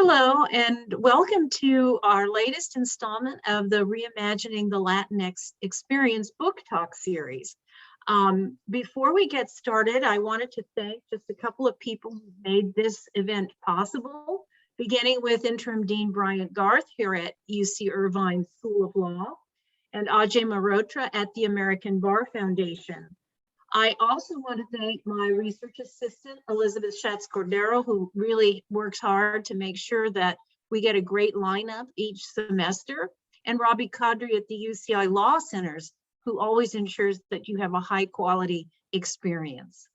Hello, and welcome to our latest installment of the Reimagining the Latinx Experience book talk series. Before we get started, I wanted to thank just a couple of people who made this event possible, beginning with Interim Dean Bryant Garth here at UC Irvine School of Law, and Ajay Mehrotra at the American Bar Foundation. I also want to thank my research assistant, Elizabeth Schatz-Cordero, who really works hard to make sure that we get a great lineup each semester, and Robbie Kadri at the UCI Law Centers, who always ensures that you have a high quality experience.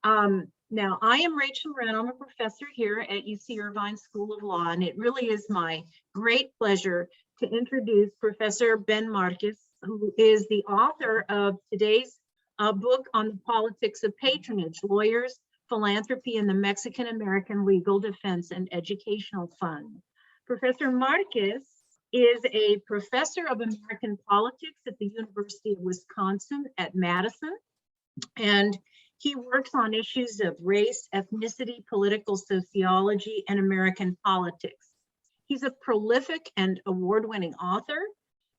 Now, I am Rachel Wren. I'm a professor here at UC Irvine School of Law, and it really is my great pleasure to introduce Professor Ben Márquez, who is the author of today's book on the politics of patronage, lawyers, philanthropy, and the Mexican-American Legal Defense and Educational Fund. Professor Márquez is a professor of American politics at the University of Wisconsin at Madison, and he works on issues of race, ethnicity, political sociology, and American politics. He's a prolific and award-winning author.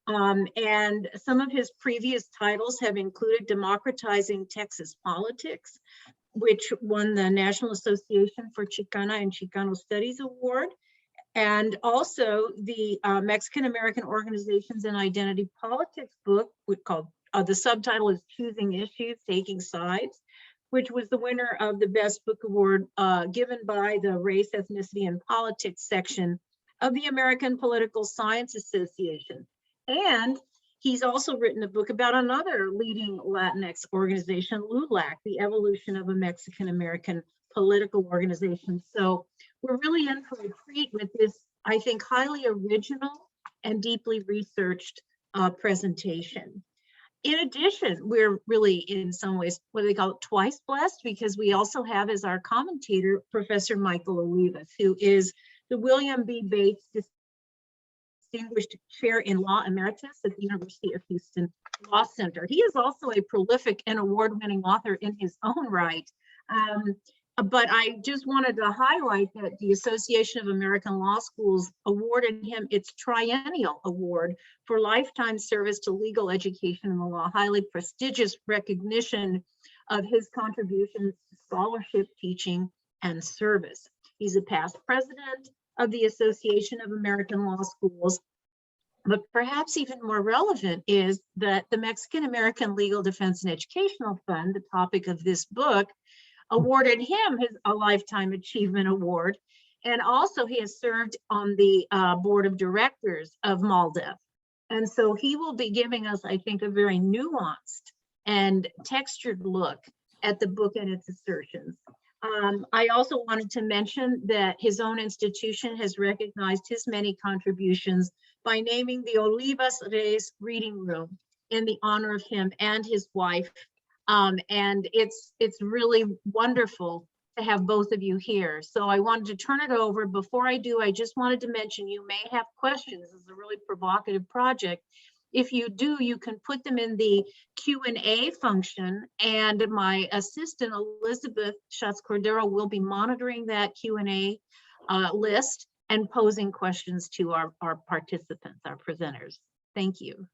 And some of his previous titles have included Democratizing Texas Politics, which won the National Association for Chicana and Chicano Studies Award, and also the Mexican-American Organizations and Identity Politics book, called, the subtitle is Choosing Issues, Taking Sides, which was the winner of the Best Book Award given by the Race, Ethnicity, and Politics section of the American Political Science Association. And he's also written a book about another leading Latinx organization, LULAC, the evolution of a Mexican-American political organization. So we're really in for a treat with this, I think, highly original and deeply researched presentation. In addition, we're really, in some ways, what do they call it, twice blessed, because we also have as our commentator, Professor Michael Olivas, who is the William B. Bates Distinguished Chair in Law Emeritus at the University of Houston Law Center. He is also a prolific and award-winning author in his own right. But I just wanted to highlight that the Association of American Law Schools awarded him its triennial award for lifetime service to legal education in the law, highly prestigious recognition of his contributions to scholarship, teaching, and service. He's a past president of the Association of American Law Schools. But perhaps even more relevant is that the Mexican-American Legal Defense and Educational Fund, the topic of this book, awarded him a Lifetime Achievement Award. And also he has served on the board of directors of Maldef. And so he will be giving us, I think, a very nuanced and textured look at the book and its assertions. I also wanted to mention that his own institution has recognized his many contributions by naming the Olivas Reyes Reading Room in the honor of him and his wife. And it's really wonderful to have both of you here. So I wanted to turn it over. Before I do, I just wanted to mention you may have questions. This is a really provocative project. If you do, you can put them in the Q&A function, and my assistant, Elizabeth Schatz-Cordero, will be monitoring that Q&A list and posing questions to our participants, our presenters. Thank you.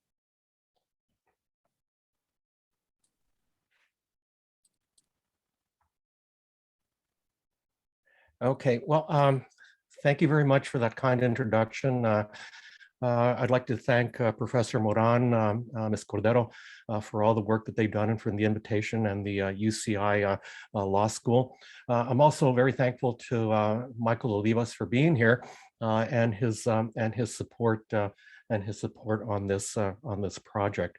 Okay, well, thank you very much for that kind introduction. I'd like to thank Professor Moran, Ms. Cordero, for all the work that they've done and for the invitation, and the UCI Law School. I'm also very thankful to Michael Olivas for being here and his support on this project.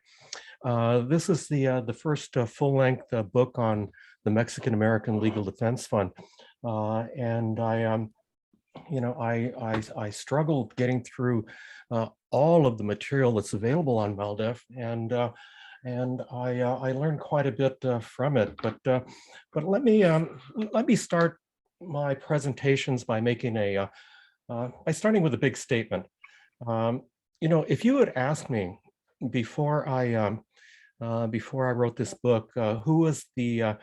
This is the first full-length book on the Mexican-American Legal Defense Fund, and I struggled getting through all of the material that's available on Maldef, and I learned quite a bit from it. But let me start my presentations by making by starting with a big statement. If you had asked me before I wrote this book, who was the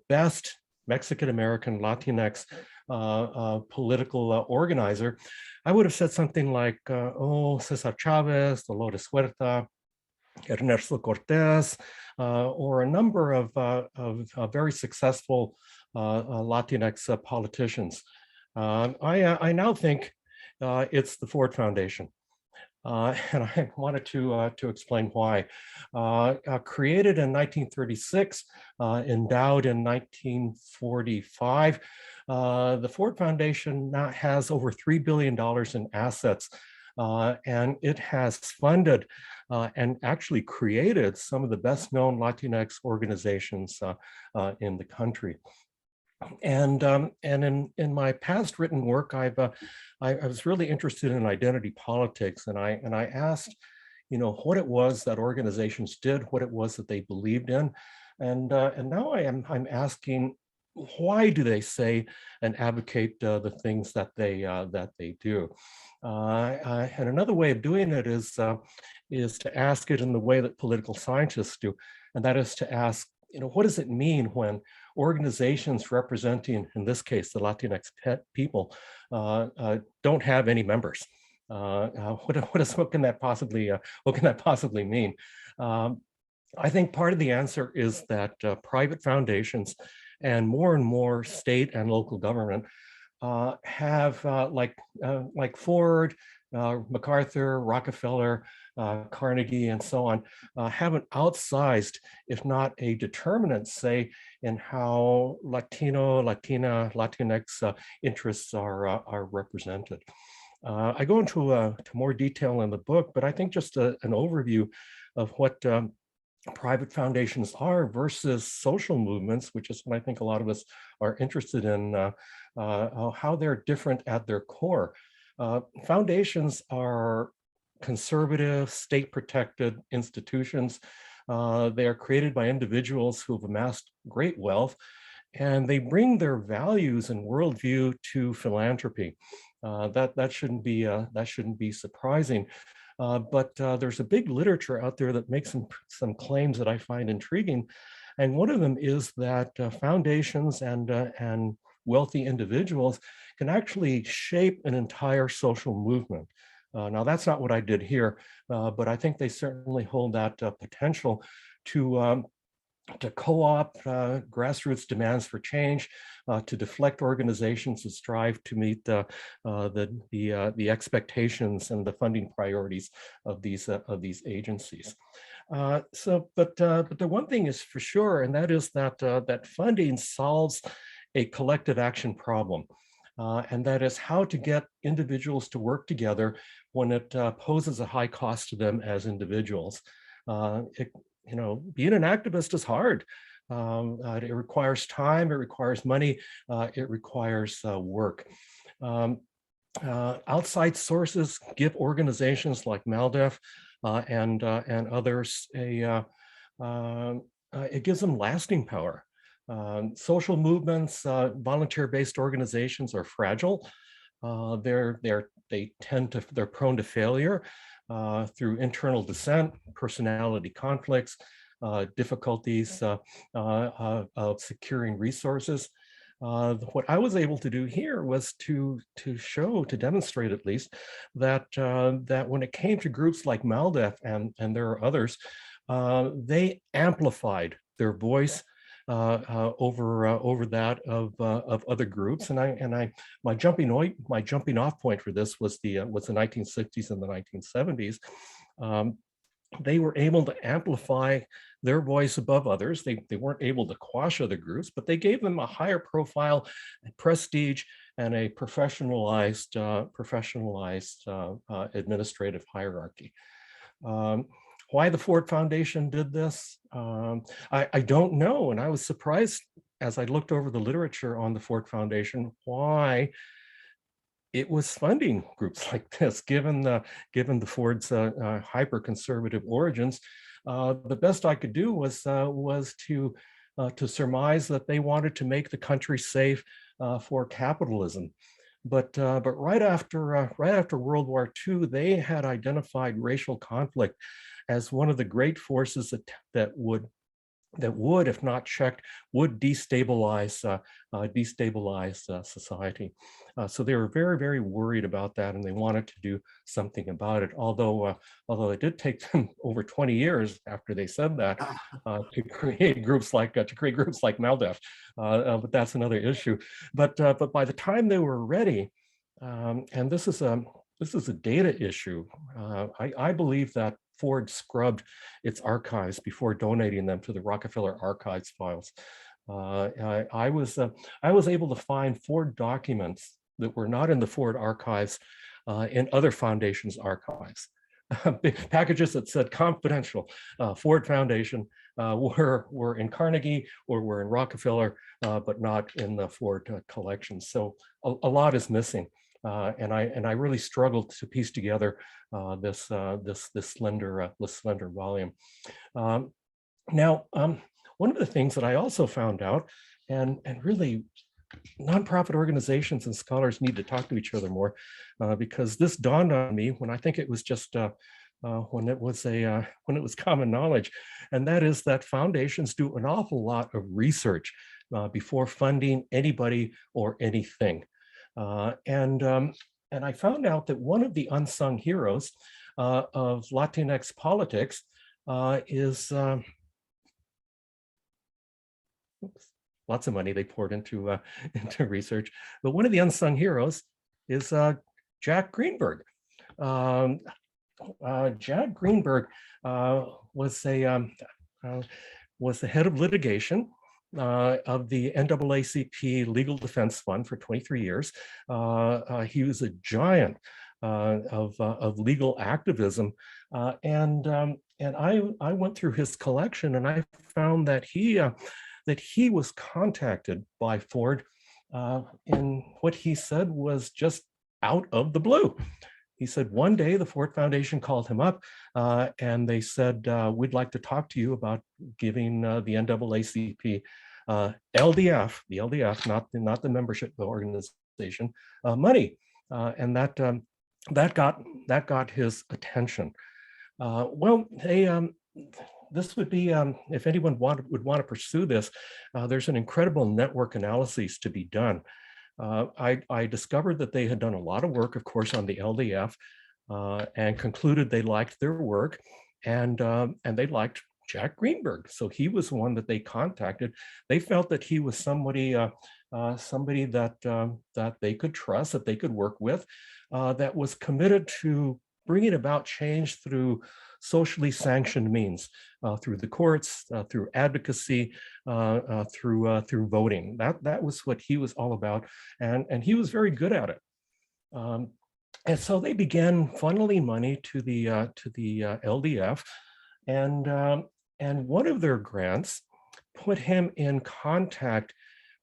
best Mexican-American Latinx political organizer, I would have said something like, oh, Cesar Chavez, Dolores Huerta, Ernesto Cortés, or a number of very successful Latinx politicians. I now think it's the Ford Foundation. And I wanted to explain why. Created in 1936, endowed in 1945, the Ford Foundation now has over $3 billion in assets, and it has funded and actually created some of the best known Latinx organizations in the country. And in my past written work, I was really interested in identity politics, and I asked, what it was that organizations did, what it was that they believed in, and now I'm asking, why do they say and advocate the things that they do? And another way of doing it is to ask it in the way that political scientists do, and that is to ask, what does it mean when organizations representing, in this case, the Latinx people, don't have any members? What can that possibly mean? I think part of the answer is that private foundations and more state and local government have like Ford, MacArthur, Rockefeller, Carnegie, and so on, have an outsized, if not a determinant, say, in how Latino, Latina, Latinx interests are represented. I go into more detail in the book, but I think just an overview of what private foundations are versus social movements, which is what I think a lot of us are interested in, how they're different at their core. Foundations are conservative, state-protected institutions. They are created by individuals who have amassed great wealth, and they bring their values and worldview to philanthropy. That shouldn't be surprising. But there's a big literature out there that makes some claims that I find intriguing, and one of them is that foundations and wealthy individuals can actually shape an entire social movement. Now, that's not what I did here, but I think they certainly hold that potential to co-opt grassroots demands for change, to deflect organizations that strive to meet the expectations and the funding priorities of these agencies. But the one thing is for sure, and that is that funding solves a collective action problem. And that is how to get individuals to work together when it poses a high cost to them as individuals. Being an activist is hard. It requires time, it requires money, it requires work. Outside sources give organizations like Maldef and others it gives them lasting power. Social movements, volunteer-based organizations are fragile. They're prone to failure through internal dissent, personality conflicts, difficulties of securing resources. What I was able to do here was to demonstrate at least that when it came to groups like Maldef and there are others, they amplified their voice over that of other groups, and my jumping off point for this was the 1960s and the 1970s. They were able to amplify their voice above others. They weren't able to quash other groups, but they gave them a higher profile, prestige, and a professionalized administrative hierarchy. Why the Ford Foundation did this, I don't know. And I was surprised as I looked over the literature on the Ford Foundation, why it was funding groups like this, given the Ford's hyper-conservative origins. The best I could do was to surmise that they wanted to make the country safe for capitalism. But right after World War II, they had identified racial conflict as one of the great forces that would that would, if not checked, would destabilize society. So they were very, very worried about that, and they wanted to do something about it. Although it did take them over 20 years after they said that to create groups like Maldef. But that's another issue. But by the time they were ready, and this is a data issue. I believe that Ford scrubbed its archives before donating them to the Rockefeller Archives files. I was able to find Ford documents that were not in the Ford archives in other foundations' archives. Packages that said confidential, Ford Foundation, were in Carnegie or were in Rockefeller, but not in the Ford collection. So a lot is missing. And I really struggled to piece together this slender volume. Now, one of the things that I also found out, and really nonprofit organizations and scholars need to talk to each other more, because this dawned on me when I think it was just when it was common knowledge, and that is that foundations do an awful lot of research before funding anybody or anything. And I found out that one of the unsung heroes of Latinx politics is lots of money they poured into research, but one of the unsung heroes is Jack Greenberg. Jack Greenberg was the head of litigation of the NAACP Legal Defense Fund for 23 years. He was a giant of legal activism, and I went through his collection, and I found that he was contacted by Ford, and what he said was just out of the blue. He said one day the Ford Foundation called him up and they said, we'd like to talk to you about giving the NAACP LDF, the LDF, not the membership organization, money. And that got his attention. Well, this would be, if anyone would want to pursue this, there's an incredible network analysis to be done. I discovered that they had done a lot of work, of course, on the LDF, and concluded they liked their work, and they liked Jack Greenberg. So he was one that they contacted. They felt that he was somebody that they could trust, that they could work with, that was committed to bringing about change through socially sanctioned means, through the courts, through advocacy, through voting. That was what he was all about, and he was very good at it. And so they began funneling money to the LDF, and one of their grants put him in contact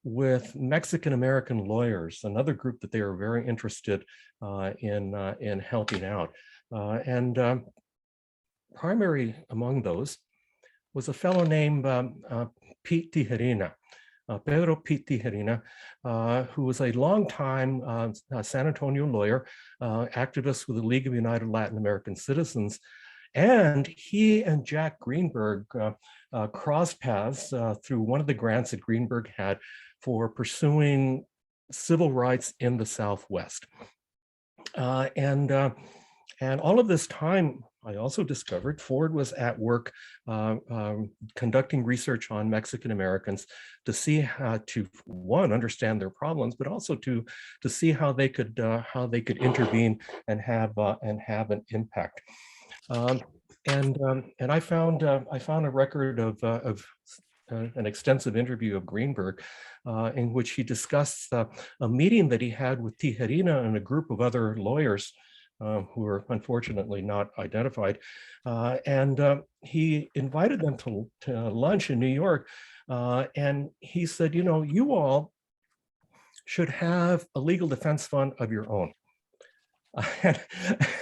with Mexican-American lawyers, another group that they were very interested in helping out. Primary among those was a fellow named Pete Tijerina, Pedro Pete Tijerina, who was a longtime San Antonio lawyer, activist with the League of United Latin American Citizens. And he and Jack Greenberg crossed paths through one of the grants that Greenberg had for pursuing civil rights in the Southwest. And all of this time, I also discovered Ford was at work conducting research on Mexican Americans to see how to, one, understand their problems, but also to see how they could intervene and have an impact. And I found a record of an extensive interview of Greenberg in which he discussed a meeting that he had with Tijerina and a group of other lawyers who were unfortunately not identified. And he invited them to lunch in New York. And he said, you know, you all should have a legal defense fund of your own.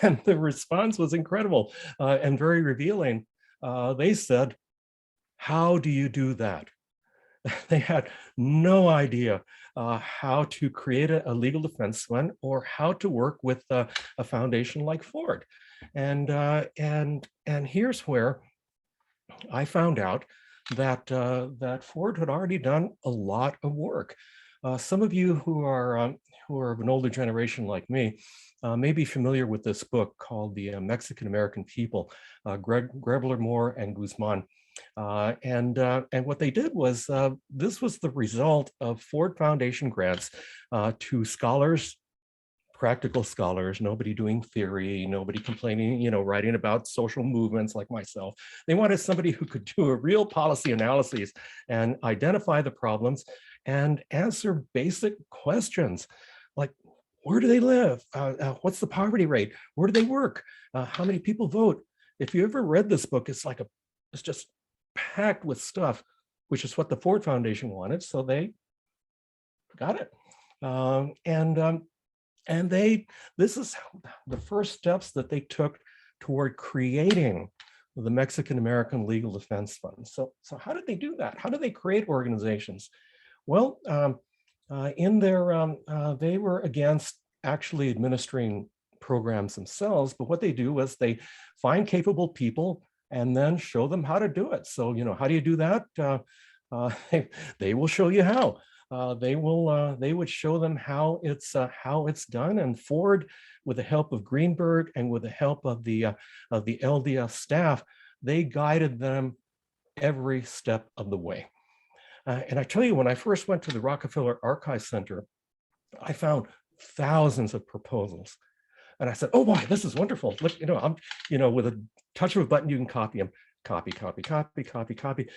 And the response was incredible and very revealing. They said, how do you do that? They had no idea how to create a legal defense fund or how to work with a foundation like Ford. And here's where I found out that that Ford had already done a lot of work. Some of you who are of an older generation like me may be familiar with this book called The Mexican-American People, Grebler, Moore, and Guzman. And what they did was, this was the result of Ford Foundation grants to scholars, practical scholars, nobody doing theory, nobody complaining, writing about social movements like myself. They wanted somebody who could do a real policy analysis and identify the problems and answer basic questions like, where do they live? What's the poverty rate? Where do they work? How many people vote? If you ever read this book, it's just packed with stuff, which is what the Ford Foundation wanted. So they got it. This is the first steps that they took toward creating the Mexican-American Legal Defense Fund. So how did they do that? How did they create organizations? Well, they were against actually administering programs themselves, but what they do is they find capable people and then show them how to do it. So, how do you do that? They will show you how. They would show them how it's done. And Ford, with the help of Greenberg and with the help of the LDF staff, they guided them every step of the way. And I tell you, when I first went to the Rockefeller Archive Center, I found thousands of proposals. And I said, oh boy, this is wonderful. Look, with a touch of a button, you can copy them. Copy, copy, copy, copy, copy,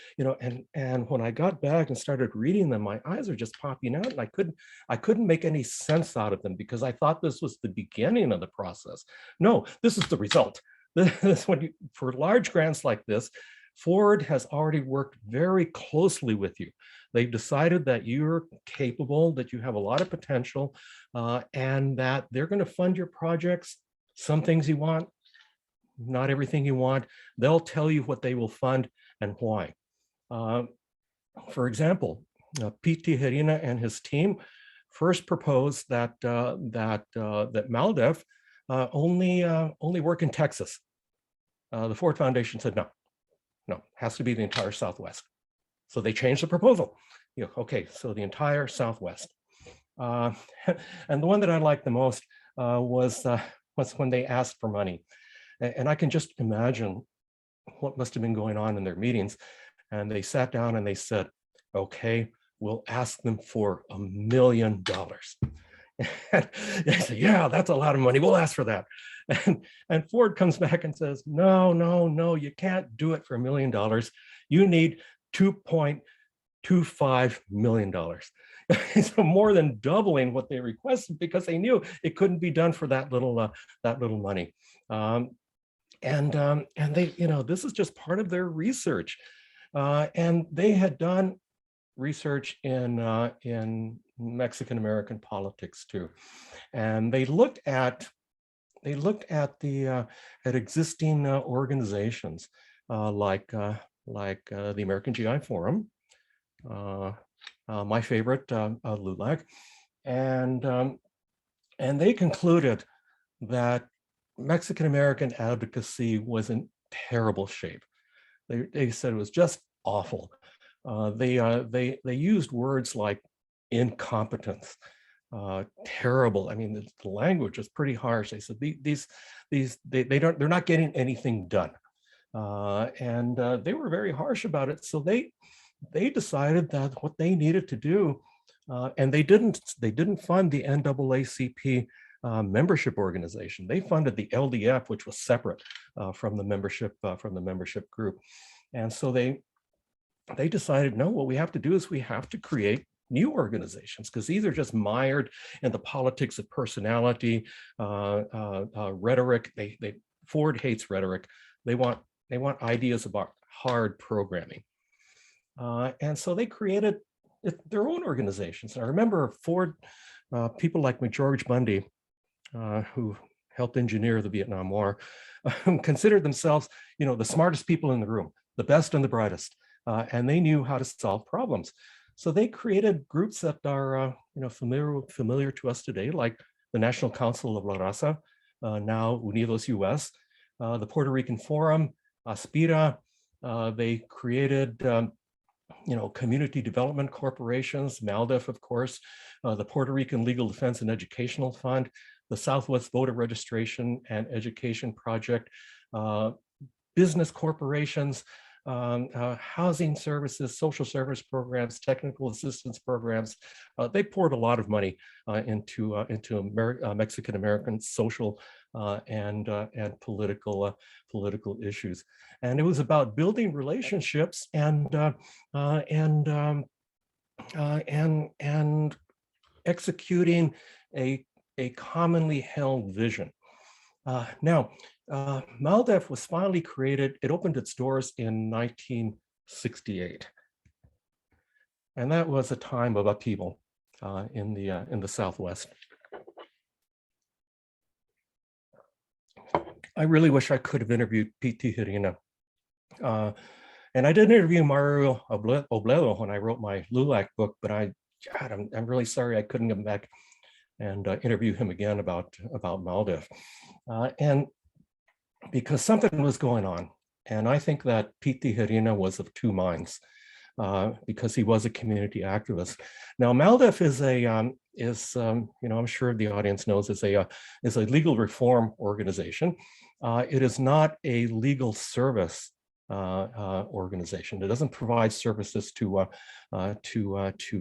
and when I got back and started reading them, my eyes are just popping out, and I couldn't make any sense out of them because I thought this was the beginning of the process. No, this is the result. This for large grants like this, Ford has already worked very closely with you. They've decided that you're capable, that you have a lot of potential, and that they're going to fund your projects. Some things you want, not everything you want. They'll tell you what they will fund and why. For example, Pete Tijerina and his team first proposed that Maldef only work in Texas. The Ford Foundation said no, has to be the entire Southwest. So they changed the proposal. Okay, so the entire Southwest. And the one that I liked the most was when they asked for money. And I can just imagine what must have been going on in their meetings. And they sat down and they said, okay, we'll ask them for $1 million. And they said, yeah, that's a lot of money. We'll ask for that. And Ford comes back and says, no, you can't do it for $1 million. You need $2.25 million. So more than doubling what they requested because they knew it couldn't be done for that little money. And they, this is just part of their research. And they had done research in Mexican-American politics too. And they looked at existing organizations like the American GI Forum, my favorite, LULAC, and they concluded that Mexican-American advocacy was in terrible shape. They said it was just awful. They used words like incompetence, terrible. I mean, the language is pretty harsh. They said they're not getting anything done, and they were very harsh about it. So they decided that what they needed to do, and they didn't fund the NAACP membership organization. They funded the LDF, which was separate from the membership group. And so they decided, no, what we have to do is we have to create new organizations because these are just mired in the politics of personality, rhetoric. Ford hates rhetoric. They want ideas about hard programming. And so they created their own organizations. And I remember Ford, people like George Bundy, who helped engineer the Vietnam War, considered themselves, the smartest people in the room, the best and the brightest, and they knew how to solve problems. So they created groups that are, familiar to us today, like the National Council of La Raza, now Unidos US, the Puerto Rican Forum, Aspira, They created community development corporations, Maldef, of course, the Puerto Rican Legal Defense and Educational Fund, the Southwest Voter Registration and Education Project, business corporations, housing services, social service programs, technical assistance programs. They poured a lot of money into Mexican-American social and political issues. And it was about building relationships and executing a commonly held vision. Now, Maldef was finally created. It opened its doors in 1968, and that was a time of upheaval in the Southwest. I really wish I could have interviewed P.T. Hirina. And I did interview Mario Obledo when I wrote my LULAC book, but I'm really sorry I couldn't come back and interview him again about Maldef. And because something was going on. And I think that P.T. Hirina was of two minds because he was a community activist. Now, Maldef is I'm sure the audience knows, is a legal reform organization. It is not a legal service organization. It doesn't provide services to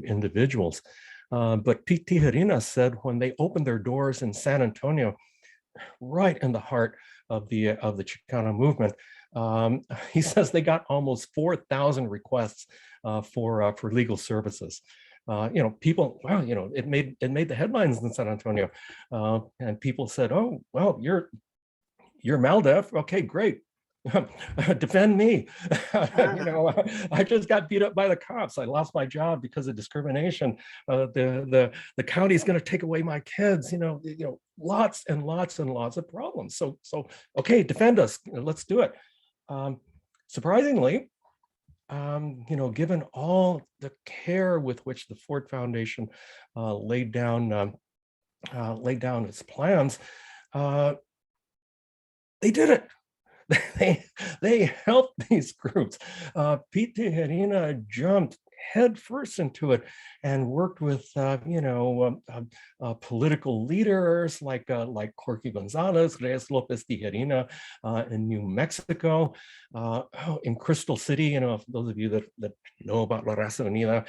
individuals. But P.T. Hirina said when they opened their doors in San Antonio, right in the heart of the Chicano movement, he says they got almost 4,000 requests for legal services. People, wow, it made the headlines in San Antonio, and people said, "Oh, well, you're Maldef, okay, great." Defend me. I just got beat up by the cops. I lost my job because of discrimination. The county's going to take away my kids. Lots and lots and lots of problems. So okay, defend us. Let's do it. Surprisingly, given all the care with which the Ford Foundation laid down its plans, they did it. They helped these groups. P.T. Hirina jumped headfirst into it and worked with political leaders like Corky Gonzalez, Reyes Lopez Tijerina in New Mexico, in Crystal City. Those of you that know about La Raza Unida,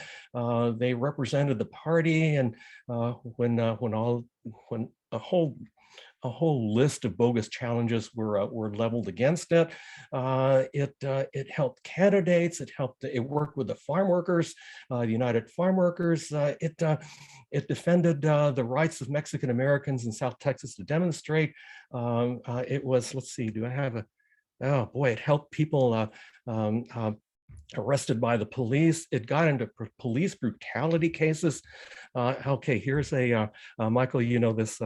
they represented the party, and when a whole list of bogus challenges were leveled against it. It helped candidates. It worked with the farm workers, the United Farm Workers. It defended the rights of Mexican Americans in South Texas to demonstrate. It was, let's see, do I have a? Oh boy, it helped people arrested by the police. It got into police brutality cases. Okay, here's a Michael. You know this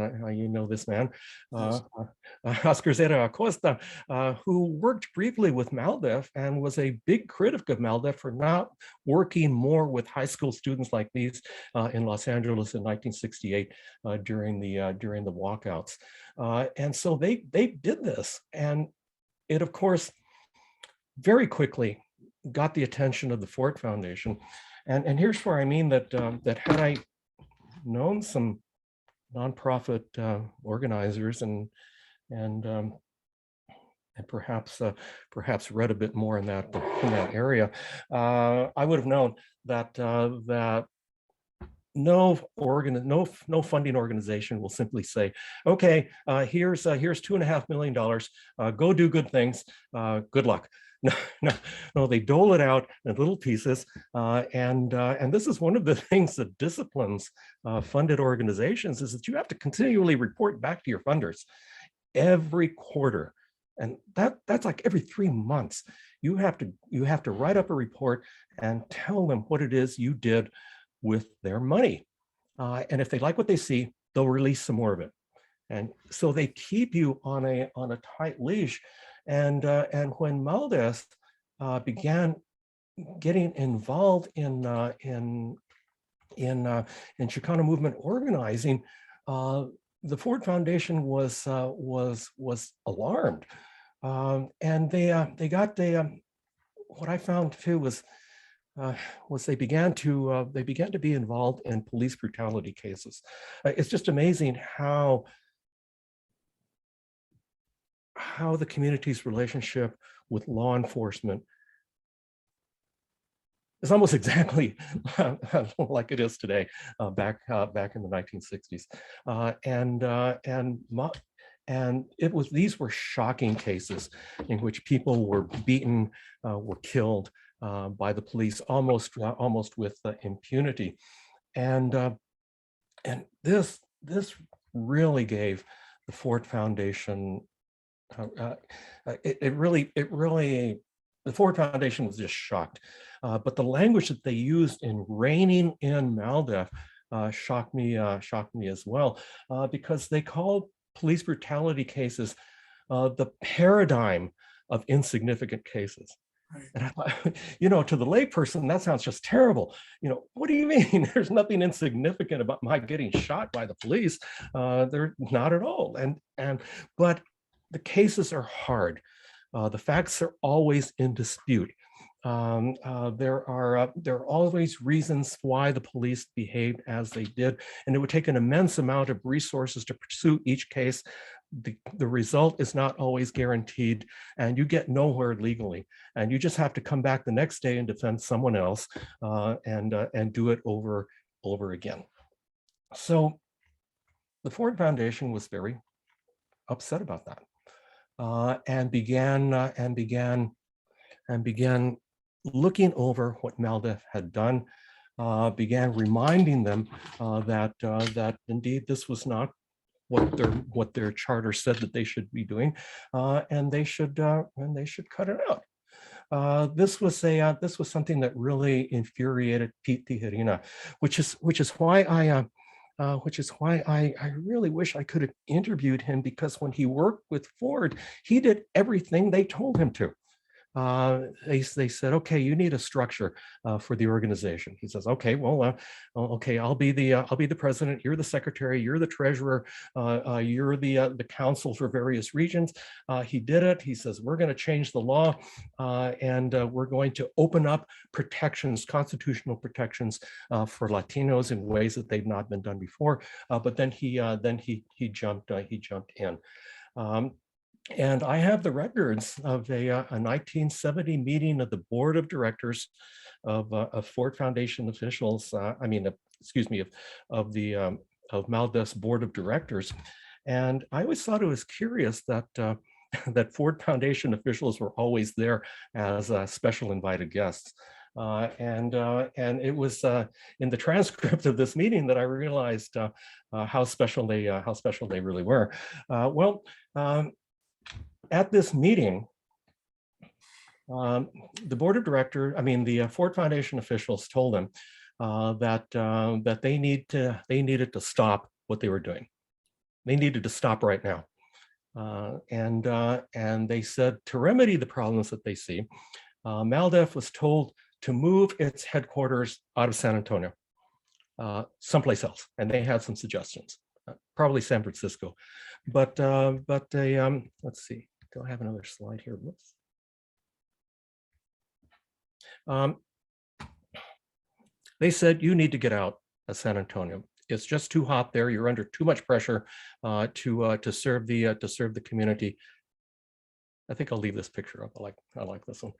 man, Oscar Zeta Acosta, who worked briefly with Maldef and was a big critic of Maldef for not working more with high school students like these in Los Angeles in 1968 during the walkouts. And so they did this, and it of course very quickly got the attention of the Ford Foundation. And here's where I mean that had I known some nonprofit organizers and perhaps read a bit more in that area, I would have known that no funding organization will simply say, okay, here's $2.5 million, go do good things, good luck. No, they dole it out in little pieces, and this is one of the things that disciplines funded organizations, is that you have to continually report back to your funders every quarter, and that's like every 3 months. You have to write up a report and tell them what it is you did with their money, and if they like what they see, they'll release some more of it, and so they keep you on a tight leash. And when Maldef began getting involved in Chicano movement organizing, the Ford Foundation was alarmed, and they got what I found too was they began to be involved in police brutality cases. It's just amazing how the community's relationship with law enforcement is almost exactly like it is today, back in the 1960s, and these were shocking cases in which people were beaten, were killed by the police almost with impunity, and this really gave the Ford Foundation. The Ford Foundation was just shocked, but the language that they used in reining in Maldef shocked me as well, because they called police brutality cases the paradigm of insignificant cases. Right. And I thought, to the layperson, that sounds just terrible. What do you mean? There's nothing insignificant about my getting shot by the police. They're not at all. But the cases are hard. The facts are always in dispute. There are always reasons why the police behaved as they did, and it would take an immense amount of resources to pursue each case. The result is not always guaranteed, and you get nowhere legally, and you just have to come back the next day and defend someone else, and do it over again. So the Ford Foundation was very upset about that. And began looking over what Maldef had done, began reminding them that indeed this was not what their charter said that they should be doing, and they should cut it out. This was something that really infuriated Pete Tijerina, which is why I really wish I could have interviewed him, because when he worked with Ford, he did everything they told him to. They said, okay, you need a structure for the organization. He says, okay, well, okay, I'll be the president. You're the secretary. You're the treasurer. You're the council for various regions. He did it. He says, we're going to change the law, and we're going to open up protections, constitutional protections for Latinos in ways that they've not been done before. But then he jumped in. And I have the records of a 1970 meeting of the board of directors of Ford Foundation officials. Of Maldef's board of directors. And I always thought it was curious that that Ford Foundation officials were always there as special invited guests. And it was in the transcript of this meeting that I realized how special they really were. At this meeting, the Ford Foundation officials told them that they needed to stop what they were doing. They needed to stop right now, and they said to remedy the problems that they see, Maldef was told to move its headquarters out of San Antonio, someplace else, and they had some suggestions, probably San Francisco, but they let's see. Do I have another slide here? Whoops. They said, you need to get out of San Antonio. It's just too hot there. You're under too much pressure to serve the community. I think I'll leave this picture up. I like this one.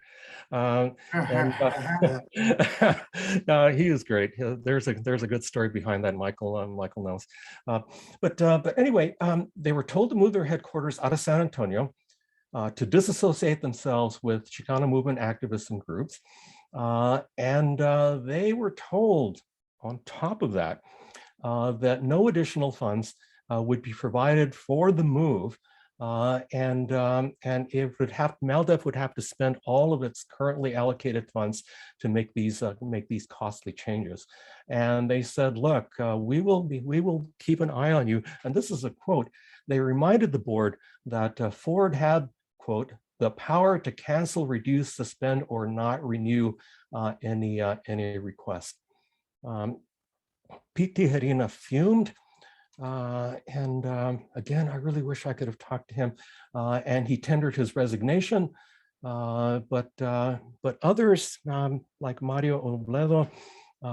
He is great. There's a good story behind that. Michael knows. But anyway, they were told to move their headquarters out of San Antonio, to disassociate themselves with Chicano movement activists and groups. And they were told, on top of that, that no additional funds would be provided for the move, and Maldef would have to spend all of its currently allocated funds to make these costly changes. And they said, look, we will keep an eye on you. And this is a quote. They reminded the board that Ford had, quote, the power to cancel, reduce, suspend, or not renew any request. Pete Tijerina fumed, and again, I really wish I could have talked to him. And he tendered his resignation, But others, like Mario Obledo,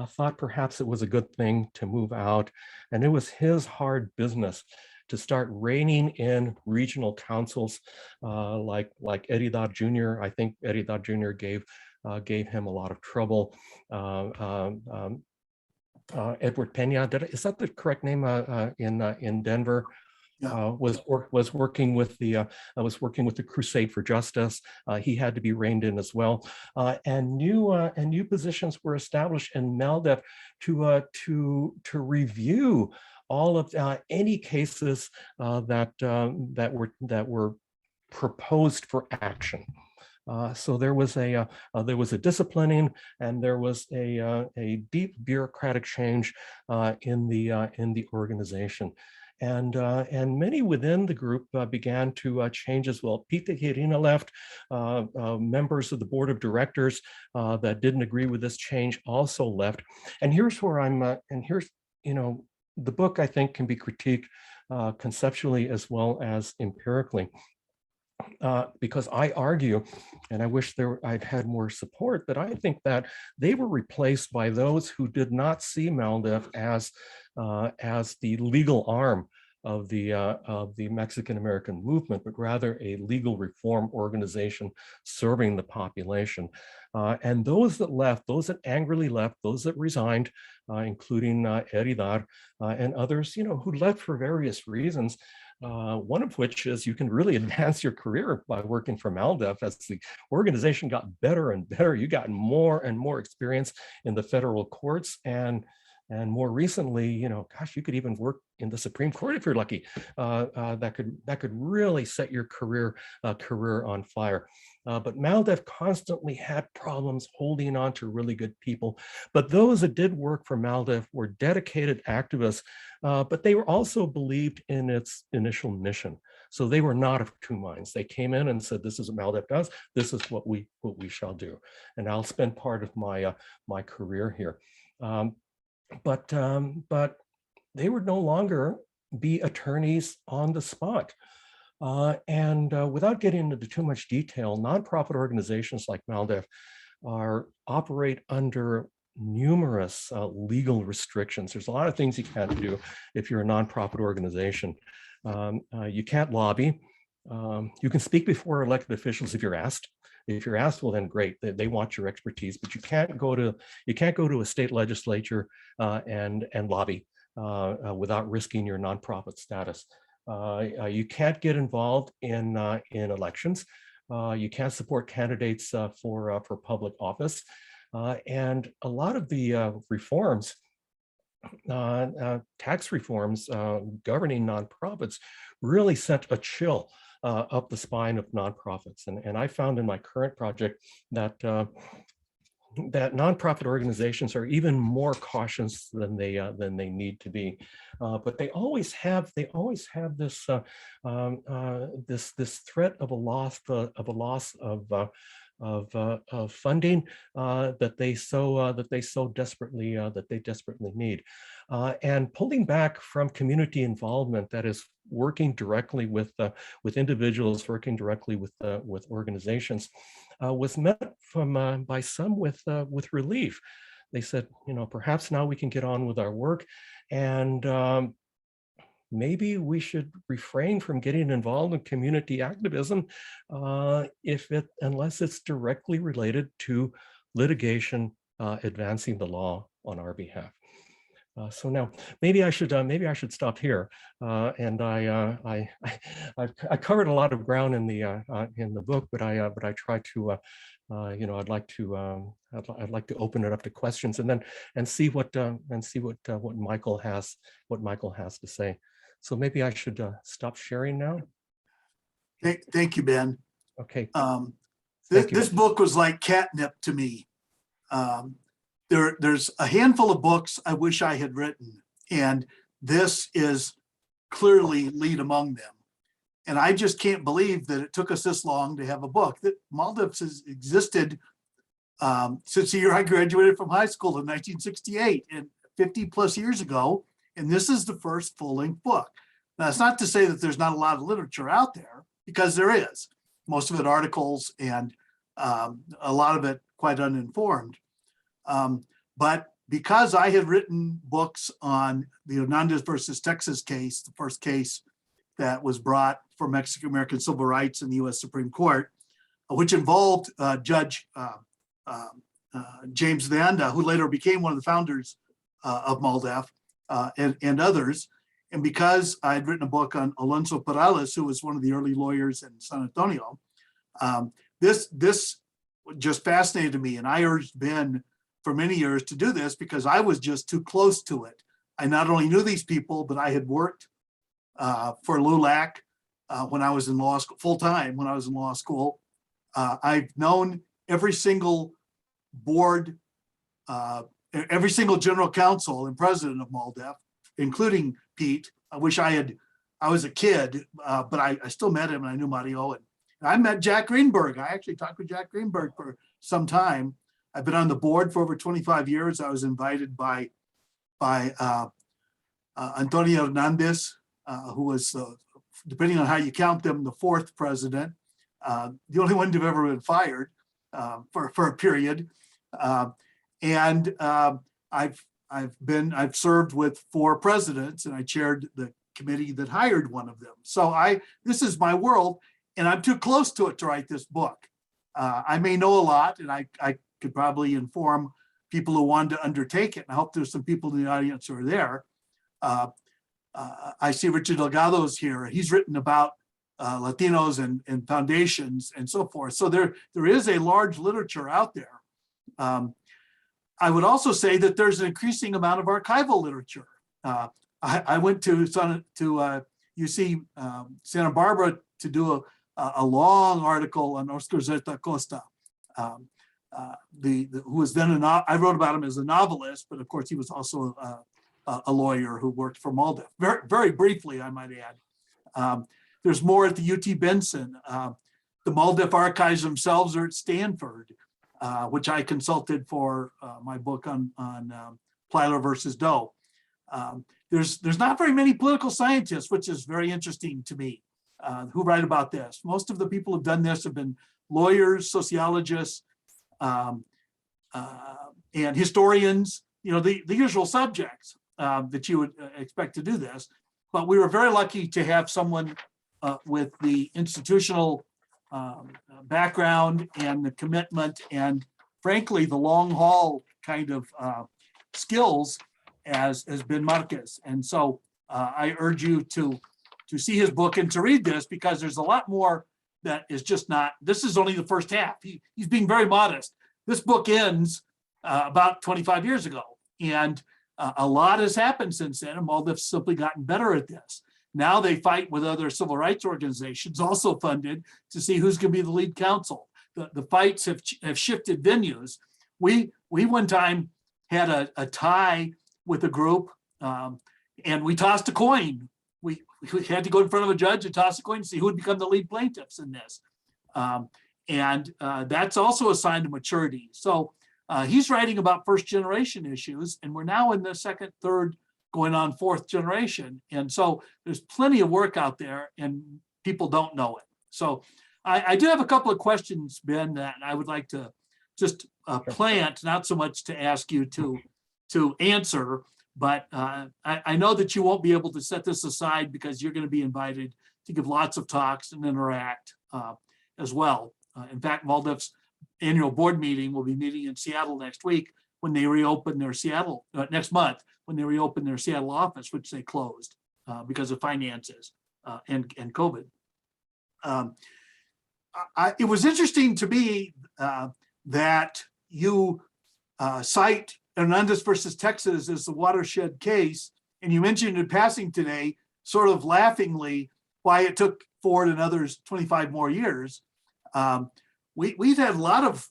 thought perhaps it was a good thing to move out, and it was his hard business to start reining in regional councils like Eridad Jr. I think Eridad Jr. gave him a lot of trouble. Edward Pena, is that the correct name in Denver? Yeah. Was working with the Crusade for Justice. He had to be reined in as well, and new positions were established in Maldef to review all of any cases that were proposed for action. So there was a disciplining, and there was a deep bureaucratic change in the organization. And many within the group began to change as well. Pete Tejerina left. Members of the board of directors that didn't agree with this change also left. And here's where the book, I think, can be critiqued conceptually as well as empirically. Because I argue, and I wish I'd had more support, but I think that they were replaced by those who did not see Maldef as the legal arm of the Mexican-American movement, but rather a legal reform organization serving the population. And those that left, those that angrily left, those that resigned, including Eridad and others, who left for various reasons. One of which is you can really advance your career by working for Maldef. As the organization got better and better, you got more and more experience in the federal courts, and more recently, gosh, you could even work in the Supreme Court if you're lucky. That could really set your career on fire. But Maldef constantly had problems holding on to really good people. But those that did work for Maldef were dedicated activists, but they were also believed in its initial mission. So they were not of two minds. They came in and said, "This is what Maldef does. This is what we shall do." And I'll spend part of my career here. But they would no longer be attorneys on the spot. Without getting into too much detail, nonprofit organizations like Maldef operate under numerous legal restrictions. There's a lot of things you can't do if you're a nonprofit organization. You can't lobby. You can speak before elected officials if you're asked. If you're asked, well, then great. They want your expertise, but you can't go to a state legislature and lobby without risking your nonprofit status. You can't get involved in elections. You can't support candidates for public office. And a lot of the reforms, tax reforms governing nonprofits, really sent a chill up the spine of nonprofits. And I found in my current project that that nonprofit organizations are even more cautious than they need to be, but they always have this this threat of a loss of funding that they so desperately need, and pulling back from community involvement, that is working directly with individuals, working directly with organizations, was met by some with relief. They said, perhaps now we can get on with our work, and maybe we should refrain from getting involved in community activism unless it's directly related to litigation advancing the law on our behalf. So now maybe I should stop here. And I covered a lot of ground in the book, but I try to I'd like to open it up to questions and see what Michael has to say. So maybe I should stop sharing now. Thank you, Ben. Okay. This book was like catnip to me. There's a handful of books I wish I had written, and this is clearly lead among them. And I just can't believe that it took us this long to have a book. That Maldef has existed since the year I graduated from high school in 1968, and 50 plus years ago. And this is the first full-length book. Now, it's not to say that there's not a lot of literature out there, because there is. most of it articles, and a lot of it quite uninformed. But because I had written books on the Hernandez versus Texas case, the first case that was brought for Mexican-American civil rights in the US Supreme Court, which involved Judge James Vanda, who later became one of the founders of Maldef, and others. And because I had written a book on Alonso Perales, who was one of the early lawyers in San Antonio, this just fascinated me. And I urged Ben for many years to do this because I was just too close to it. I not only knew these people, but I had worked for LULAC when I was in law school, full-time when I was in law school. I've known every single board, every single general counsel and president of Maldef, including Pete. I wish I was a kid, but I still met him and I knew Mario. And I met Jack Greenberg. I actually talked with Jack Greenberg for some time. I've been on the board for over 25 years. I was invited by Antonio Hernandez, who was, depending on how you count them, the fourth president, the only one to have ever been fired for a period. And I've served with 4 presidents, and I chaired the committee that hired one of them. So this is my world, and I'm too close to it to write this book. I may know a lot, and I could probably inform people who wanted to undertake it. And I hope there's some people in the audience who are there. I see Richard Delgado's here. He's written about Latinos and foundations and so forth. So there is a large literature out there. I would also say that there's an increasing amount of archival literature. I went to UC Santa Barbara to do a long article on Oscar Zeta Costa, who was then I wrote about him as a novelist, but of course he was also a lawyer who worked for Maldef. Very, very briefly, I might add. There's more at the UT Benson. The Maldef archives themselves are at Stanford, which I consulted for my book on Plyler versus Doe. There's not very many political scientists, which is very interesting to me, who write about this. Most of the people who've done this have been lawyers, sociologists, and historians, the usual subjects that you would expect to do this. But we were very lucky to have someone with the institutional background and the commitment and frankly, the long haul kind of skills as Ben Márquez. And so I urge you to see his book and to read this, because there's a lot more that is just not, this is only the first half. He's being very modest. This book ends about 25 years ago. And a lot has happened since then, and Maldef's simply gotten better at this. Now they fight with other civil rights organizations, also funded, to see who's going to be the lead counsel. The fights have shifted venues. We one time had a tie with a group, and we tossed a coin. We had to go in front of a judge and toss a coin to see who would become the lead plaintiffs in this. And that's also a sign of maturity. So he's writing about first generation issues, and we're now in the second, third, going on fourth generation. And so there's plenty of work out there and people don't know it. So I do have a couple of questions, Ben, that I would like to just plant, not so much to ask you to answer, but I know that you won't be able to set this aside because you're going to be invited to give lots of talks and interact as well. In fact, Maldef's annual board meeting will be meeting in Seattle next week when they reopen their Seattle, next month, when they reopen their Seattle office, which they closed because of finances and COVID. It was interesting to me that you cite Hernandez versus Texas as the watershed case, and you mentioned in passing today, sort of laughingly, why it took Ford and others 25 more years. We've had a lot of,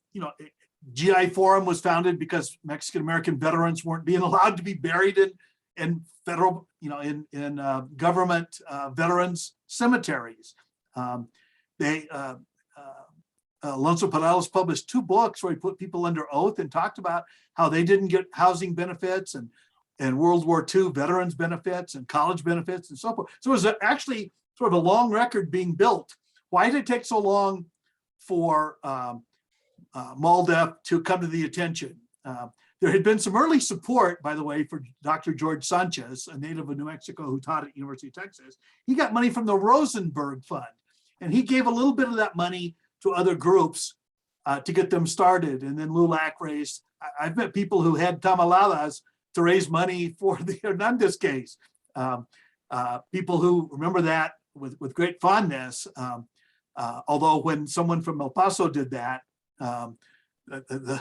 GI Forum was founded because Mexican-American veterans weren't being allowed to be buried in federal, in government veterans cemeteries. Alonso Perales published 2 books where he put people under oath and talked about how they didn't get housing benefits and World War II veterans benefits and college benefits and so forth. So it was actually sort of a long record being built why did it take so long for Maldef to come to the attention? There had been some early support, by the way, for Dr. George Sanchez, a native of New Mexico who taught at University of Texas. He got money from the Rosenberg Fund, and he gave a little bit of that money to other groups to get them started. And then LULAC raised, I've met people who had tamaladas to raise money for the Hernandez case. People who remember that with great fondness. Although when someone from El Paso did that, the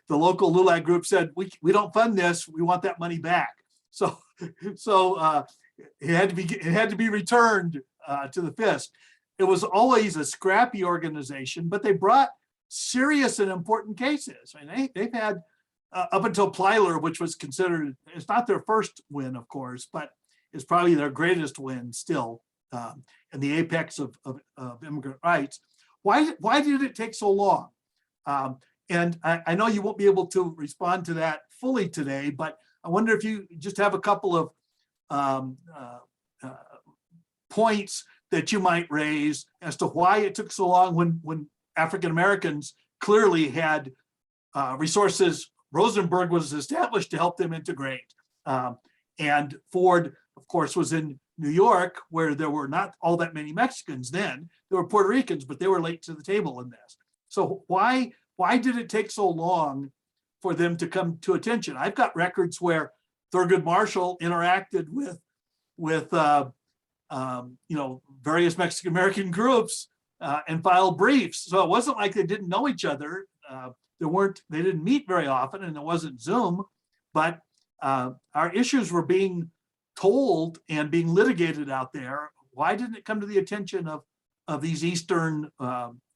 local LULAC group said, we don't fund this, we want that money back. So it had to be returned to the FISC. It was always a scrappy organization, but they brought serious and important cases. I mean, they've had up until Plyler, which was considered, it's not their first win, of course, but it's probably their greatest win still, in the apex of immigrant rights. Why did it take so long? And I know you won't be able to respond to that fully today, but I wonder if you just have a couple of points that you might raise as to why it took so long when African Americans clearly had resources. Rosenberg was established to help them integrate. And Ford, of course, was in New York, where there were not all that many Mexicans then. There were Puerto Ricans, but they were late to the table in this. So why did it take so long for them to come to attention? I've got records where Thurgood Marshall interacted with various Mexican American groups and filed briefs. So it wasn't like they didn't know each other. They didn't meet very often, and it wasn't Zoom, but our issues were being told and being litigated out there. Why didn't it come to the attention of these Eastern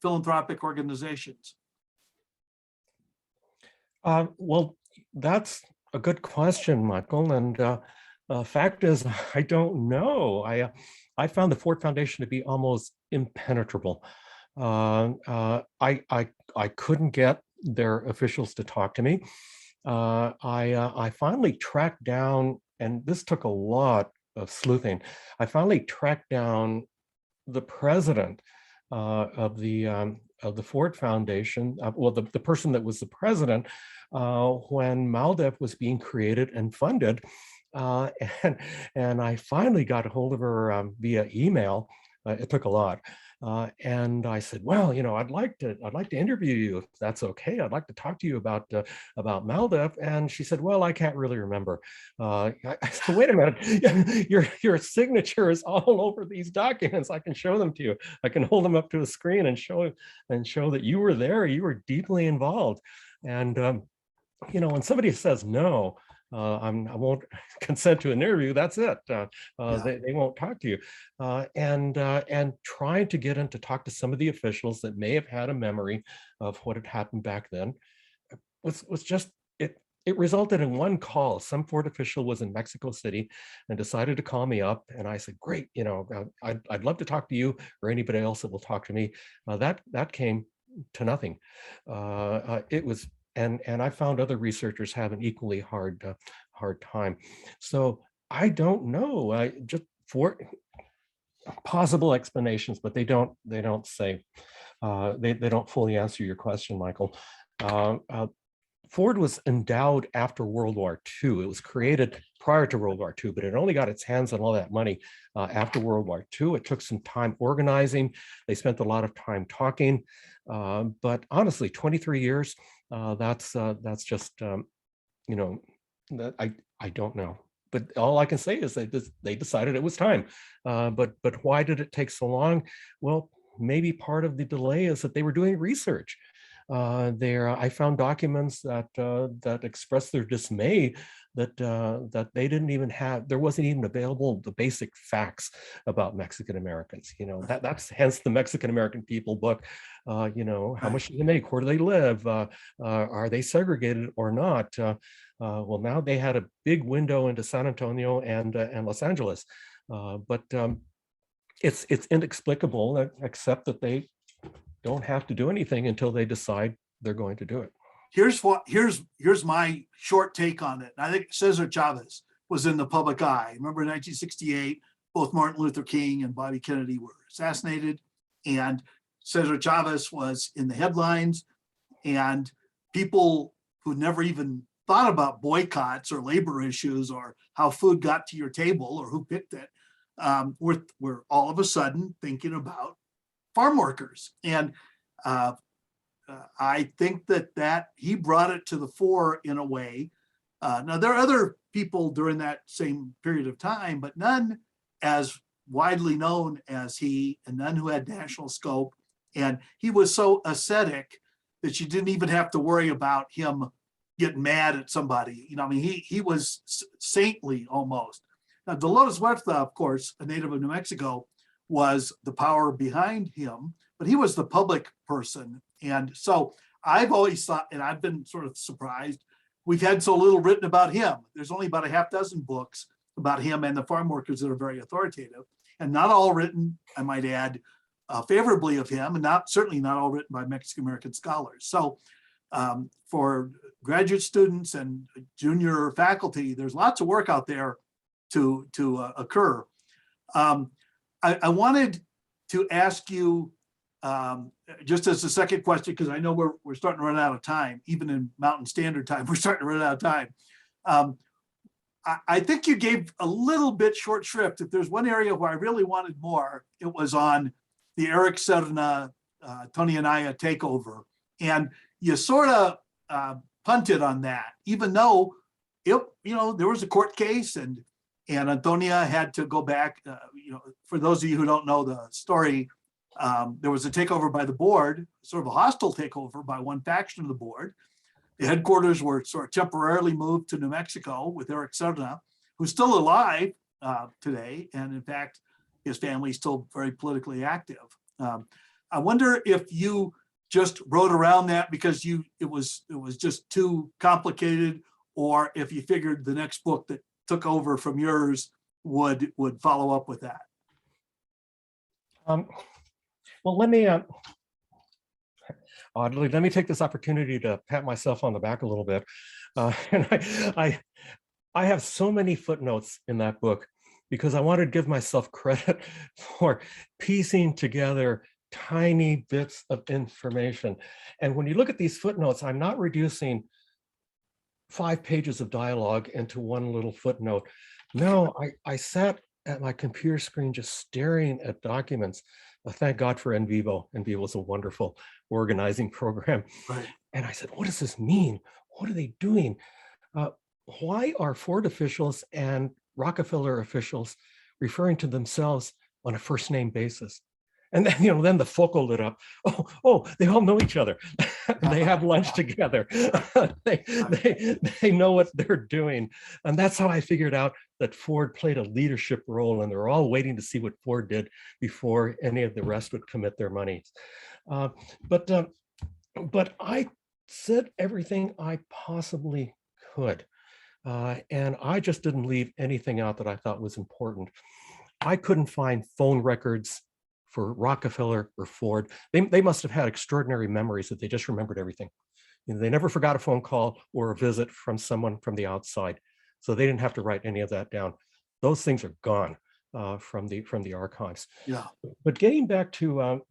philanthropic organizations? Well, that's a good question, Michael. And fact is, I don't know. I found the Ford Foundation to be almost impenetrable. I couldn't get their officials to talk to me. I finally tracked down, and this took a lot of sleuthing. I finally tracked down the president of the Ford Foundation, the person that was the president when Maldef was being created and funded, and I finally got a hold of her via email. It took a lot. And I said, well, I'd like to interview you if that's okay. I'd like to talk to you about Maldef. And she said, well, I can't really remember. I said, wait a minute, your signature is all over these documents. I can show them to you. I can hold them up to a screen and show that you were there. You were deeply involved. And when somebody says no, I won't consent to an interview. That's it. They won't talk to you. And trying to get in to talk to some of the officials that may have had a memory of what had happened back then was just it. It resulted in one call. Some Ford official was in Mexico City and decided to call me up. And I said, great, I'd love to talk to you or anybody else that will talk to me. That came to nothing. It was. And I found other researchers have an equally hard time. So I don't know. I just for possible explanations, but they don't say they don't fully answer your question, Michael. Ford was endowed after World War II. It was created prior to World War II, but it only got its hands on all that money after World War II. It took some time organizing. They spent a lot of time talking, but honestly, 23 years. That's just that I don't know. But all I can say is that they decided it was time. But why did it take so long? Well, maybe part of the delay is that they were doing research. I found documents that expressed their dismay that they didn't even have. There wasn't even available the basic facts about Mexican Americans. That's hence the MexicanAmerican People book. How much do they make? Where do they live? Are they segregated or not? Well, now they had a big window into San Antonio and Los Angeles, but it's inexplicable, except that they don't have to do anything until they decide they're going to do it. Here's my short take on it. I think Cesar Chavez was in the public eye. Remember in 1968, both Martin Luther King and Bobby Kennedy were assassinated. and Cesar Chavez was in the headlines, and people who never even thought about boycotts or labor issues or how food got to your table or who picked it, were all of a sudden thinking about farm workers. And I think that he brought it to the fore in a way. Now, there are other people during that same period of time, but none as widely known as he, and none who had national scope. And he was so ascetic that you didn't even have to worry about him getting mad at somebody. You know, I mean, he was saintly almost. Now, Dolores Huerta, of course, a native of New Mexico, was the power behind him, but he was the public person. And so I've always thought, and I've been sort of surprised, we've had so little written about him. There's only about a half dozen books about him and the farm workers that are very authoritative, and not all written, I might add, favorably of him, and certainly not all written by Mexican-American scholars. So for graduate students and junior faculty, there's lots of work out there to occur. I wanted to ask you, just as a second question, because I know we're starting to run out of time, even in Mountain Standard Time, we're starting to run out of time. I think you gave a little bit short shrift. If there's one area where I really wanted more, it was on the Eric Serna, Tony Anaya takeover. And you sort of punted on that, even though there was a court case and Antonia had to go back. For those of you who don't know the story, there was a takeover by the board, sort of a hostile takeover by one faction of the board. The headquarters were sort of temporarily moved to New Mexico with Eric Serna, who's still alive today. And in fact, his family is still very politically active. I wonder if you just wrote around that because it was just too complicated, or if you figured the next book that took over from yours would follow up with that. Well, let me take this opportunity to pat myself on the back a little bit. And I have so many footnotes in that book because I wanted to give myself credit for piecing together tiny bits of information. And when you look at these footnotes, I'm not reducing 5 pages of dialogue into one little footnote. No, I sat at my computer screen just staring at documents. Thank God for NVivo. NVivo is a wonderful organizing program. Right. And I said, what does this mean? What are they doing? Why are Ford officials and Rockefeller officials referring to themselves on a first name basis? And then, then the focal lit up. Oh, they all know each other. They have lunch together. They know what they're doing. And that's how I figured out that Ford played a leadership role, and they're all waiting to see what Ford did before any of the rest would commit their monies. But I said everything I possibly could. And I just didn't leave anything out that I thought was important. I couldn't find phone records for Rockefeller or Ford. They must have had extraordinary memories that they just remembered everything. They never forgot a phone call or a visit from someone from the outside. So they didn't have to write any of that down. Those things are gone from the archives. Yeah. But getting back to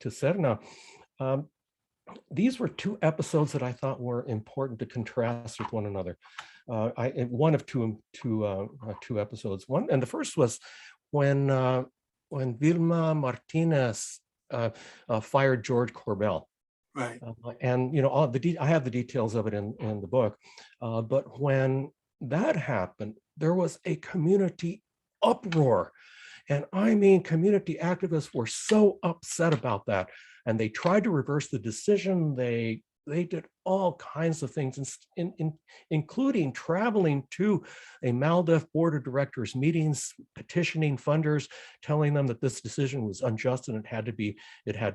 Serna, these were 2 episodes that I thought were important to contrast with one another. One of two episodes. And the first was when Vilma Martinez fired George Corbell. Right. And I have the details of it in the book. But when that happened, there was a community uproar. And I mean, community activists were so upset about that. And they tried to reverse the decision. They did all kinds of things, including traveling to a Maldef board of directors meetings, petitioning funders, telling them that this decision was unjust and it had to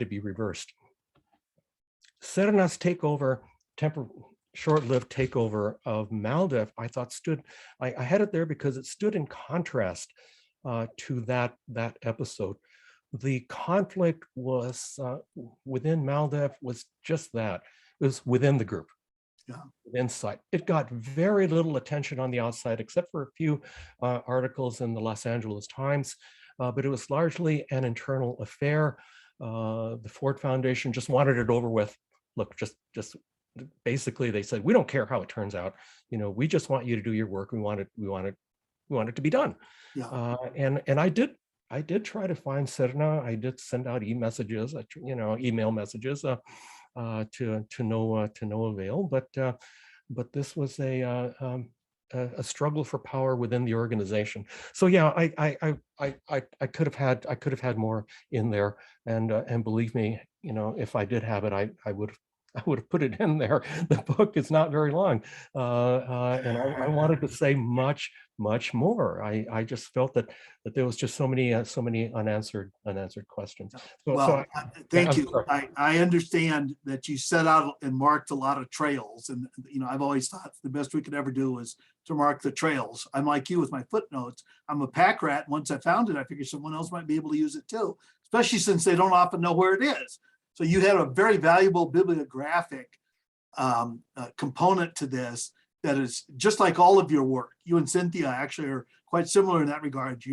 be reversed. Serna's takeover, short-lived takeover of Maldef, I thought I had it there because it stood in contrast to that episode. The conflict was within Maldef was just that. It was within the group, inside. It got very little attention on the outside, except for a few articles in the Los Angeles Times. but it was largely an internal affair. The Ford Foundation just wanted it over with. Look, just basically they said, we don't care how it turns out. We just want you to do your work. We want it to be done. Yeah. And I did try to find Serna. I did send out email messages to no avail. But this was a struggle for power within the organization. So yeah, I could have had more in there, and believe me, if I did have it, I would have put it in there. The book is not very long, and I wanted to say much more. I just felt that there was just so many unanswered questions. Well, thank you. Sorry. I understand that you set out and marked a lot of trails, and I've always thought the best we could ever do is to mark the trails. I'm like you with my footnotes. I'm a pack rat. Once I found it, I figured someone else might be able to use it too, especially since they don't often know where it is. So you had a very valuable bibliographic component to this that is just like all of your work. You and Cynthia actually are quite similar in that regard.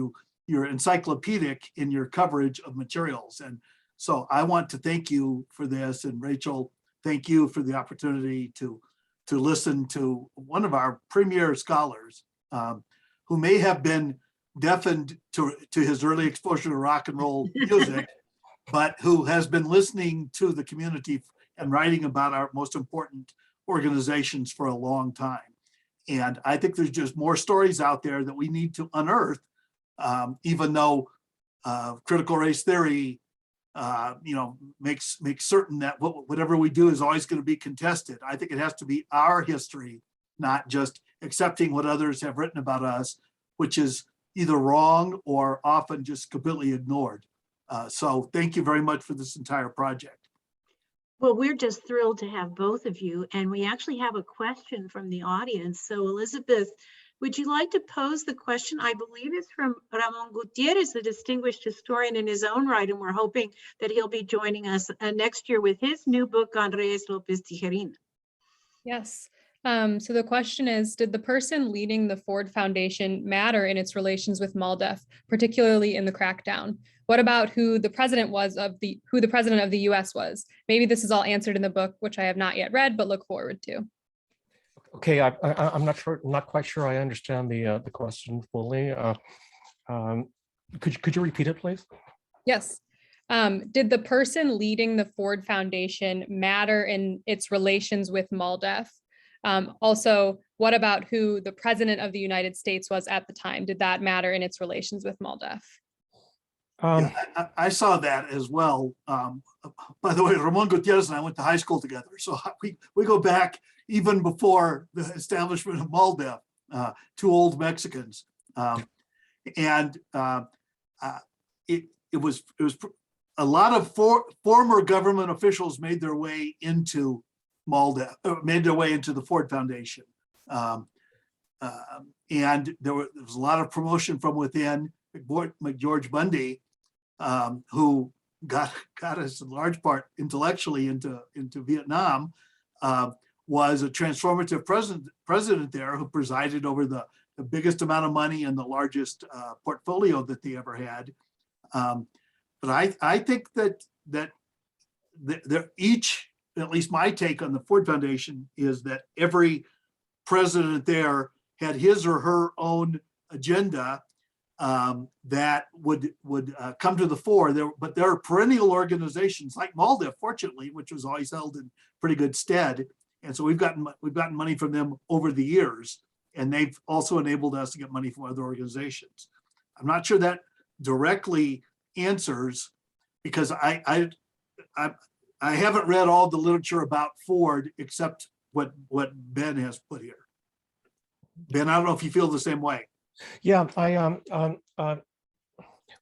You're encyclopedic in your coverage of materials. And so I want to thank you for this. And Rachel, thank you for the opportunity to listen to one of our premier scholars who may have been deafened to his early exposure to rock and roll music, but who has been listening to the community and writing about our most important organizations for a long time. And I think there's just more stories out there that we need to unearth, even though critical race theory, makes certain that whatever we do is always going to be contested. I think it has to be our history, not just accepting what others have written about us, which is either wrong or often just completely ignored. So thank you very much for this entire project. Well, we're just thrilled to have both of you, and we actually have a question from the audience. So Elizabeth, would you like to pose the question? I believe it's from Ramon Gutierrez, a distinguished historian in his own right, and we're hoping that he'll be joining us next year with his new book on Reyes Lopez Tijerina. Yes. So the question is, did the person leading the Ford Foundation matter in its relations with Maldef, particularly in the crackdown? What about who the president of the US was? Maybe this is all answered in the book, which I have not yet read, but look forward to. Okay, I'm not quite sure I understand the question fully. Could you repeat it, please? Yes. Did the person leading the Ford Foundation matter in its relations with Maldef? Also, what about who the president of the United States was at the time? Did that matter in its relations with Maldef? I saw that as well. By the way, Ramon Gutierrez and I went to high school together. So we go back even before the establishment of Maldef, two old Mexicans. It was a lot of former government officials made their way into Maldef, made their way into the Ford Foundation. And there was a lot of promotion from within. George Bundy, who got us in large part intellectually into Vietnam, was a transformative president there who presided over the biggest amount of money and the largest portfolio that they ever had. But I think that they're each, at least my take on the Ford Foundation, is that every president there had his or her own agenda that would come to the fore. But there are perennial organizations like Maldef, fortunately, which was always held in pretty good stead. And so we've gotten money from them over the years, and they've also enabled us to get money from other organizations. I'm not sure that directly answers, because I haven't read all the literature about Ford except what Ben has put here. Ben, I don't know if you feel the same way. Yeah,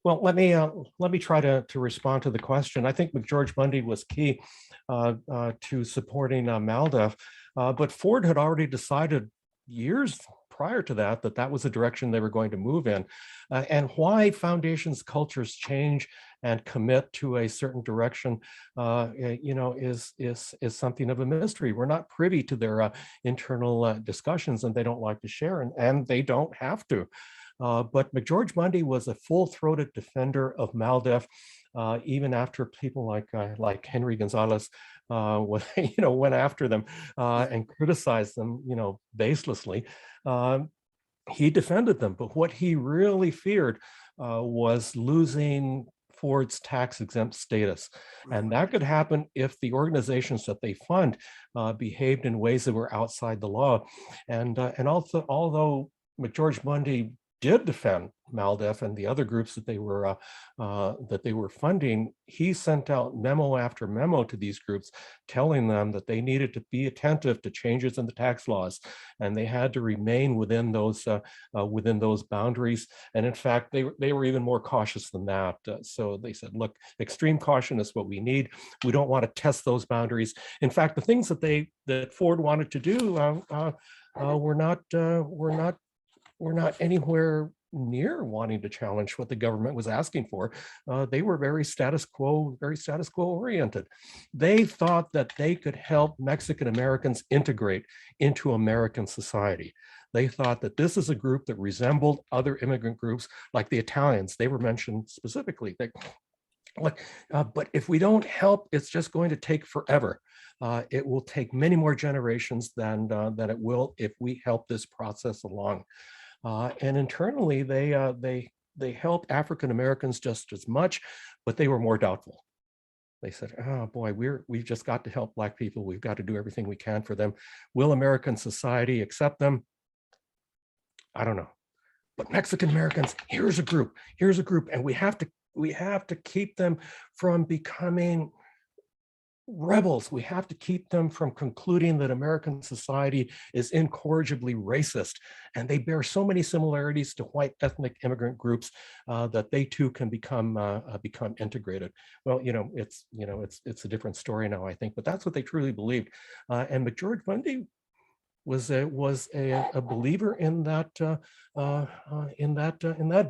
well, let me try to respond to the question. I think George Bundy was key to supporting Maldef, but Ford had already decided years prior to that was the direction they were going to move in. And why foundations cultures change and commit to a certain direction, is something of a mystery. We're not privy to their internal discussions, and they don't like to share, and they don't have to. But McGeorge Bundy was a full-throated defender of Maldef, even after people like Henry Gonzalez went after them and criticized them, baselessly. He defended them, but what he really feared was losing Ford's tax-exempt status. And that could happen if the organizations that they fund behaved in ways that were outside the law. And also, although McGeorge Bundy did defend Maldef and the other groups that they were funding, he sent out memo after memo to these groups telling them that they needed to be attentive to changes in the tax laws, and they had to remain within those boundaries. And in fact, they were even more cautious than that. So they said, look, extreme caution is what we need. We don't want to test those boundaries. In fact, the things that Ford wanted to do were not anywhere near wanting to challenge what the government was asking for. They were very status quo oriented. They thought that they could help Mexican Americans integrate into American society. They thought that this is a group that resembled other immigrant groups like the Italians. They were mentioned specifically. But if we don't help, it's just going to take forever. It will take many more generations than it will if we help this process along. And internally, they helped African Americans just as much, but they were more doubtful. They said, oh boy, we've just got to help Black people. We've got to do everything we can for them. Will American society accept them? I don't know. But Mexican Americans, here's a group, and we have to keep them from becoming rebels. We have to keep them from concluding that American society is incorrigibly racist, and they bear so many similarities to white ethnic immigrant groups that they too can become integrated. Well, it's a different story now, I think, but that's what they truly believed. And McGeorge Bundy was a believer in that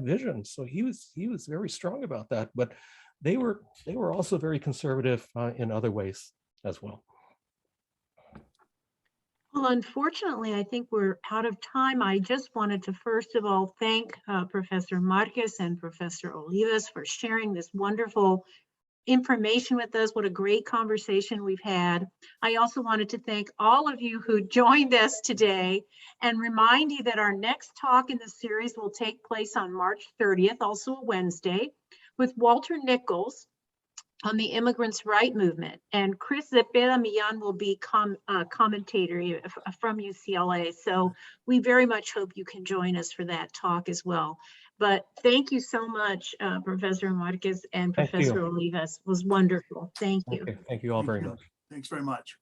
vision. So he was very strong about that. But they were also very conservative in other ways as well. Well, unfortunately, I think we're out of time. I just wanted to first of all thank Professor Márquez and Professor Olivas for sharing this wonderful information with us. What a great conversation we've had. I also wanted to thank all of you who joined us today and remind you that our next talk in the series will take place on March 30th, also a Wednesday, with Walter Nichols on the immigrants' right movement. And Chris Zepeda Millan will be commentator from UCLA. So we very much hope you can join us for that talk as well. But thank you so much, Professor Márquez and Professor Olivas. It was wonderful. Thank you. Okay. Thank you all very much. Thanks very much.